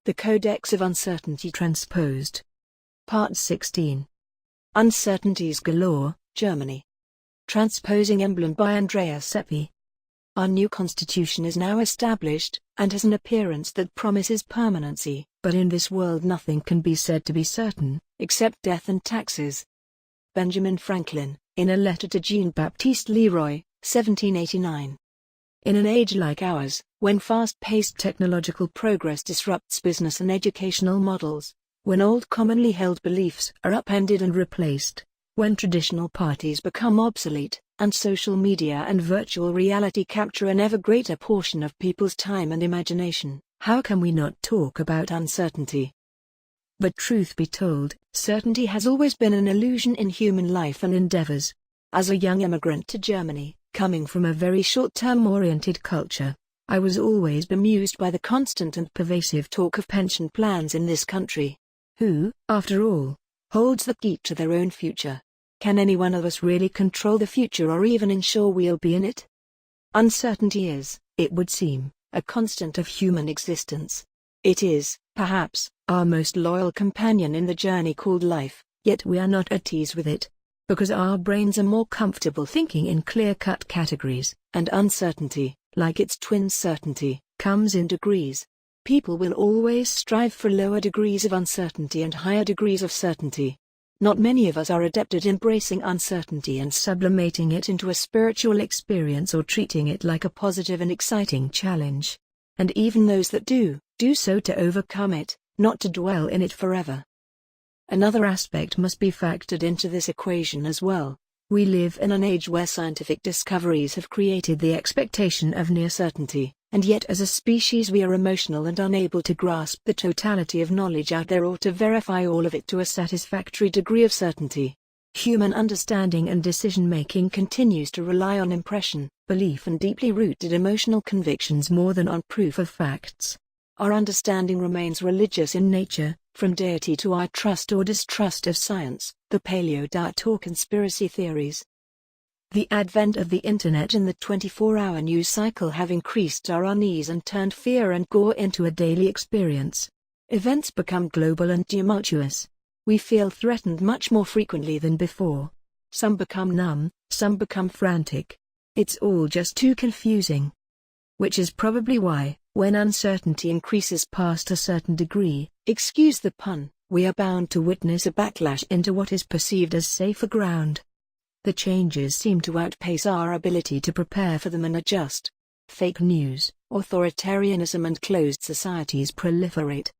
The Codex of Uncertainty Transposed. Part 16. Uncertainties Galore, Germany. Transposing emblem by Andreea Sepi. Our new constitution is now established, and has an appearance that promises permanency, but in this world nothing can be said to be certain, except death and taxes. Benjamin Franklin, in a letter to Jean-Baptiste Leroy, 1789. In an age like ours, when fast-paced technological progress disrupts business and educational models, when old commonly held beliefs are upended and replaced, when traditional parties become obsolete, and social media and virtual reality capture an ever greater portion of people's time and imagination, how can we not talk about uncertainty? But truth be told, certainty has always been an illusion in human life and endeavors. As a young immigrant to Germany, coming from a very short-term oriented culture, I was always bemused by the constant and pervasive talk of pension plans in this country. Who, after all, holds the key to their own future? Can any one of us really control the future or even ensure we'll be in it? Uncertainty is, it would seem, a constant of human existence. It is, perhaps, our most loyal companion in the journey called life, yet we are not at ease with it, because our brains are more comfortable thinking in clear-cut categories, and uncertainty, like its twin certainty, comes in degrees. People will always strive for lower degrees of uncertainty and higher degrees of certainty. Not many of us are adept at embracing uncertainty and sublimating it into a spiritual experience or treating it like a positive and exciting challenge. And even those that do so to overcome it, not to dwell in it forever. Another aspect must be factored into this equation as well. We live in an age where scientific discoveries have created the expectation of near certainty, and yet as a species we are emotional and unable to grasp the totality of knowledge out there or to verify all of it to a satisfactory degree of certainty. Human understanding and decision-making continues to rely on impression, belief and deeply rooted emotional convictions more than on proof of facts. Our understanding remains religious in nature, from deity to our trust or distrust of science, the paleo-diet or conspiracy theories. The advent of the internet and the 24-hour news cycle have increased our unease and turned fear and gore into a daily experience. Events become global and tumultuous. We feel threatened much more frequently than before. Some become numb, some become frantic. It's all just too confusing. Which is probably why, when uncertainty increases past a certain degree, excuse the pun, we are bound to witness a backlash into what is perceived as safer ground. The changes seem to outpace our ability to prepare for them and adjust. Fake news, authoritarianism and closed societies proliferate.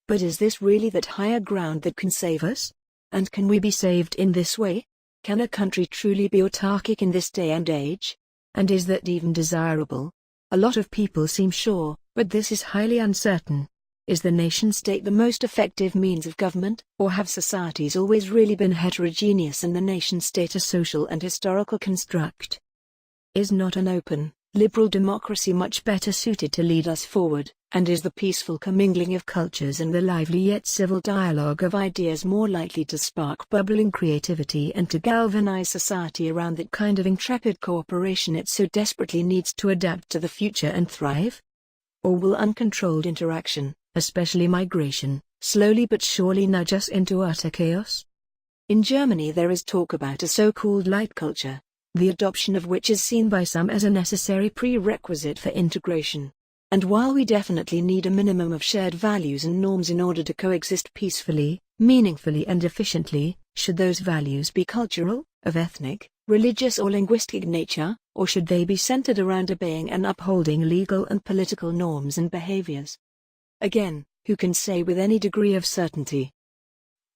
But is this really that higher ground that can save us? And can we be saved in this way? Can a country truly be autarkic in this day and age? And is that even desirable? A lot of people seem sure, but this is highly uncertain. Is the nation-state the most effective means of government, or have societies always really been heterogeneous and the nation-state a social and historical construct? Is not an open, liberal democracy much better suited to lead us forward, and is the peaceful commingling of cultures and the lively yet civil dialogue of ideas more likely to spark bubbling creativity and to galvanize society around that kind of intrepid cooperation it so desperately needs to adapt to the future and thrive? Or will uncontrolled interaction, especially migration, slowly but surely nudge us into utter chaos? In Germany there is talk about a so-called light culture, the adoption of which is seen by some as a necessary prerequisite for integration. And while we definitely need a minimum of shared values and norms in order to coexist peacefully, meaningfully and efficiently, should those values be cultural, of ethnic, religious or linguistic nature, or should they be centered around obeying and upholding legal and political norms and behaviors? Again, who can say with any degree of certainty?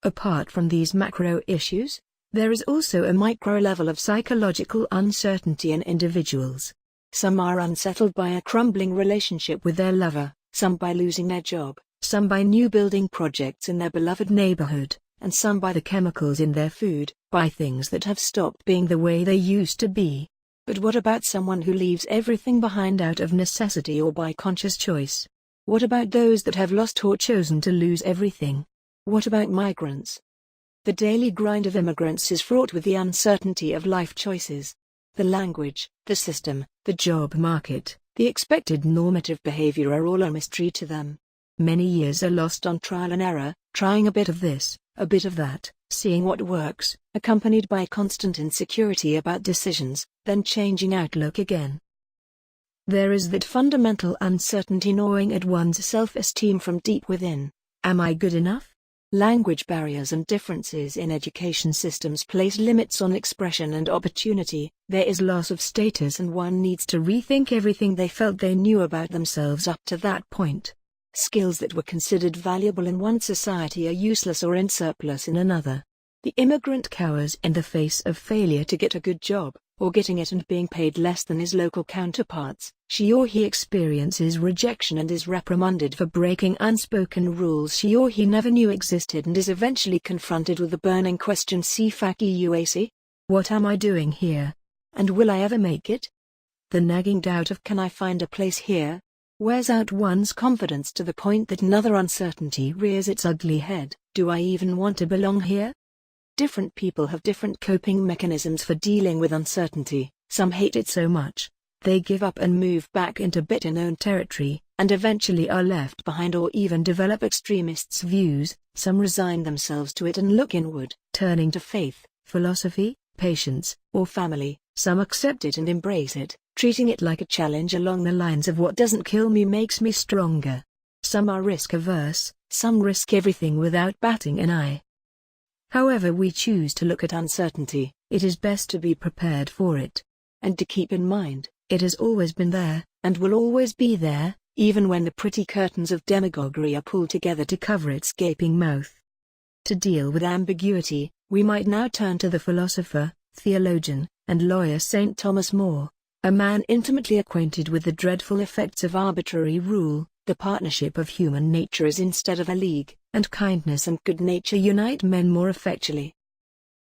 Apart from these macro issues, there is also a micro level of psychological uncertainty in individuals. Some are unsettled by a crumbling relationship with their lover, some by losing their job, some by new building projects in their beloved neighborhood, and some by the chemicals in their food, by things that have stopped being the way they used to be. But what about someone who leaves everything behind out of necessity or by conscious choice? What about those that have lost or chosen to lose everything? What about migrants? The daily grind of immigrants is fraught with the uncertainty of life choices. The language, the system, the job market, the expected normative behavior are all a mystery to them. Many years are lost on trial and error, trying a bit of this, a bit of that, seeing what works, accompanied by constant insecurity about decisions, then changing outlook again. There is that fundamental uncertainty gnawing at one's self-esteem from deep within. Am I good enough? Language barriers and differences in education systems place limits on expression and opportunity. There is loss of status and one needs to rethink everything they felt they knew about themselves up to that point. Skills that were considered valuable in one society are useless or in surplus in another. The immigrant cowers in the face of failure to get a good job, or getting it and being paid less than his local counterparts. She or he experiences rejection and is reprimanded for breaking unspoken rules she or he never knew existed and is eventually confronted with the burning question: CFAC, what am I doing here? And will I ever make it? The nagging doubt of can I find a place here? Wears out one's confidence to the point that another uncertainty rears its ugly head. Do I even want to belong here? Different people have different coping mechanisms for dealing with uncertainty. Some hate it so much, they give up and move back into better known territory, and eventually are left behind or even develop extremists' views. Some resign themselves to it and look inward, turning to faith, philosophy, patience, or family. Some accept it and embrace it, treating it like a challenge along the lines of what doesn't kill me makes me stronger. Some are risk-averse, some risk everything without batting an eye. However we choose to look at uncertainty, it is best to be prepared for it. And to keep in mind, it has always been there, and will always be there, even when the pretty curtains of demagoguery are pulled together to cover its gaping mouth. To deal with ambiguity, we might now turn to the philosopher, theologian, and lawyer St. Thomas More, a man intimately acquainted with the dreadful effects of arbitrary rule. The partnership of human nature is instead of a league, and kindness and good nature unite men more effectually.